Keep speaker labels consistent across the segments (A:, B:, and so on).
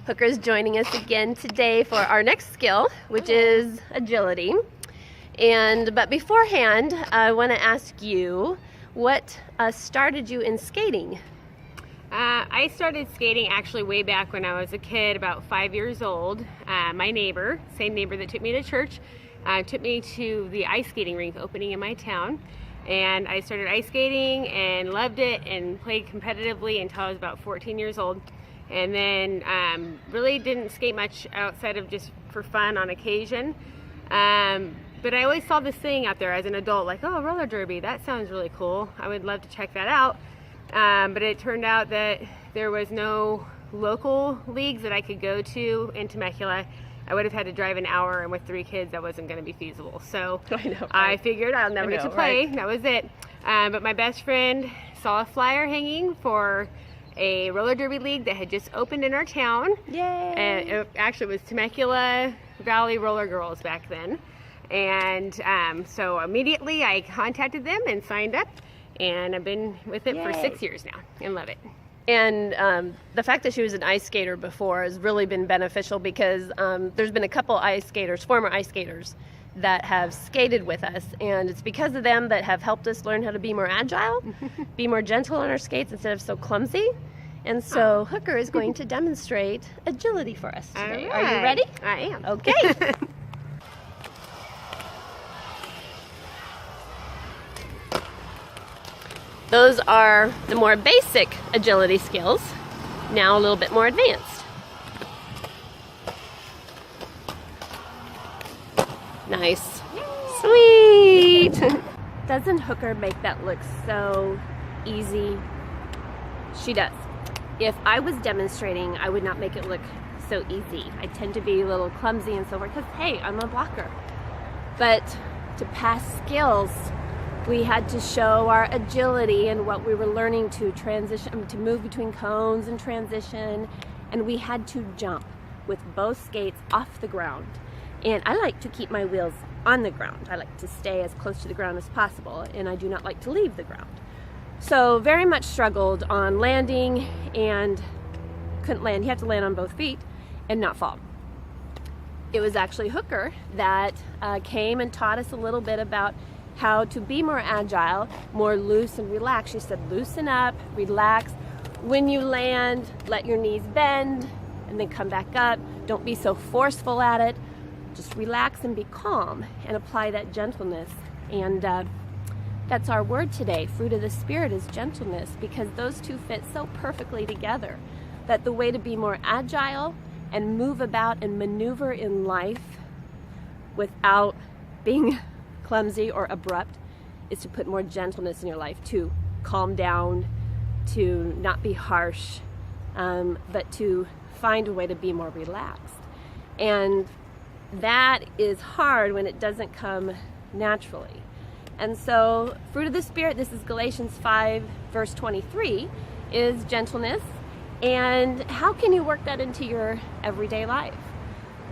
A: Hooker's joining us again today for our next skill, which is agility. But beforehand, I want to ask you, what started you in skating?
B: I started skating actually way back when I was a kid, about 5 years old. My neighbor, same neighbor that took me to church, took me to the ice skating rink opening in my town. And I started ice skating and loved it and played competitively until I was about 14 years old. And then really didn't skate much outside of just for fun on occasion. But I always saw this thing out there as an adult, like, oh, roller derby, that sounds really cool. I would love to check that out. But it turned out that there was no local leagues that I could go to in Temecula. I would have had to drive an hour, and with 3 kids, that wasn't going to be feasible. So I figured I'll never get to play. Right? That was it. But my best friend saw a flyer hanging for a roller derby league that had just opened in our town.
A: Yay!
B: And it actually was Temecula Valley Roller Girls back then. And so immediately I contacted them and signed up. And I've been with it for 6 years now and love it.
A: And the fact that she was an ice skater before has really been beneficial because there's been a couple former ice skaters, that have skated with us. And it's because of them that have helped us learn how to be more agile, be more gentle on our skates instead of so clumsy. And so Hooker is going to demonstrate agility for us today.
B: All right.
A: Are you ready?
B: I am.
A: Okay. Those are the more basic agility skills. Now a little bit more advanced. Nice. Yay. Sweet. Doesn't Hooker make that look so easy? She does. If I was demonstrating, I would not make it look so easy. I tend to be a little clumsy and so forth because, hey, I'm a blocker. But to pass skills, we had to show our agility and what we were learning to transition, to move between cones and transition, and we had to jump with both skates off the ground. And I like to keep my wheels on the ground. I like to stay as close to the ground as possible, and I do not like to leave the ground. So very much struggled on landing and couldn't land. You have to land on both feet and not fall. It was actually Hooker that came and taught us a little bit about how to be more agile, more loose and relaxed. She said, loosen up, relax. When you land, let your knees bend and then come back up. Don't be so forceful at it. Just relax and be calm and apply that gentleness. And that's our word today. Fruit of the Spirit is gentleness, because those two fit so perfectly together that the way to be more agile and move about and maneuver in life without being clumsy or abrupt is to put more gentleness in your life, to calm down, to not be harsh, but to find a way to be more relaxed. And that is hard when it doesn't come naturally. And so fruit of the Spirit, this is Galatians 5 verse 23, is gentleness. And how can you work that into your everyday life?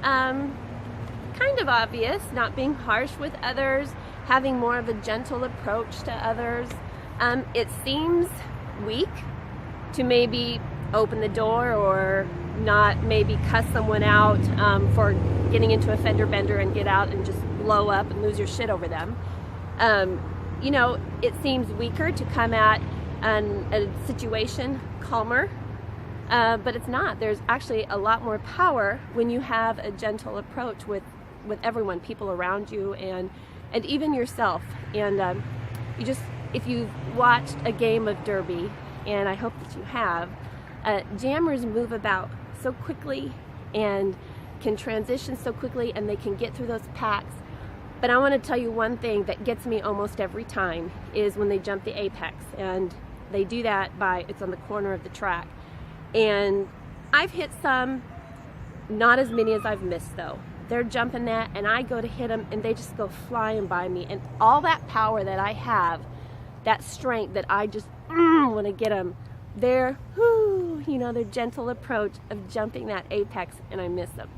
A: Kind of obvious, not being harsh with others, having more of a gentle approach to others. It seems weak to maybe open the door or not maybe cuss someone out for getting into a fender bender and get out and just blow up and lose your shit over them. You know, it seems weaker to come at a situation calmer, but it's not. There's actually a lot more power when you have a gentle approach with everyone, people around you, and even yourself. And if you've watched a game of derby, and I hope that you have, jammers move about so quickly and can transition so quickly, and they can get through those packs. But I want to tell you one thing that gets me almost every time is when they jump the apex, and they do that it's on the corner of the track. And I've hit some, not as many as I've missed though. They're jumping that, and I go to hit them, and they just go flying by me. And all that power that I have, that strength that I just want to get them, their gentle approach of jumping that apex, and I miss them.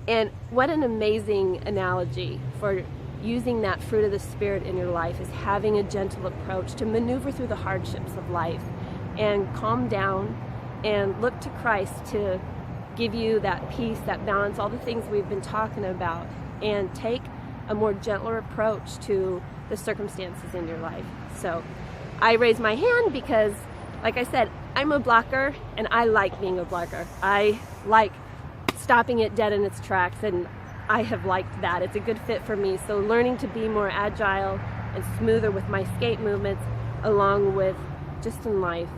A: And what an amazing analogy for using that fruit of the Spirit in your life, is having a gentle approach to maneuver through the hardships of life and calm down and look to Christ to give you that peace, that balance, all the things we've been talking about, and take a more gentler approach to the circumstances in your life. So I raise my hand because, like I said, I'm a blocker, and I like being a blocker. I like stopping it dead in its tracks, and I have liked that. It's a good fit for me. So learning to be more agile and smoother with my skate movements, along with just in life,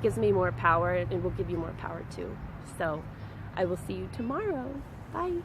A: gives me more power, and will give you more power too. So I will see you tomorrow. Bye.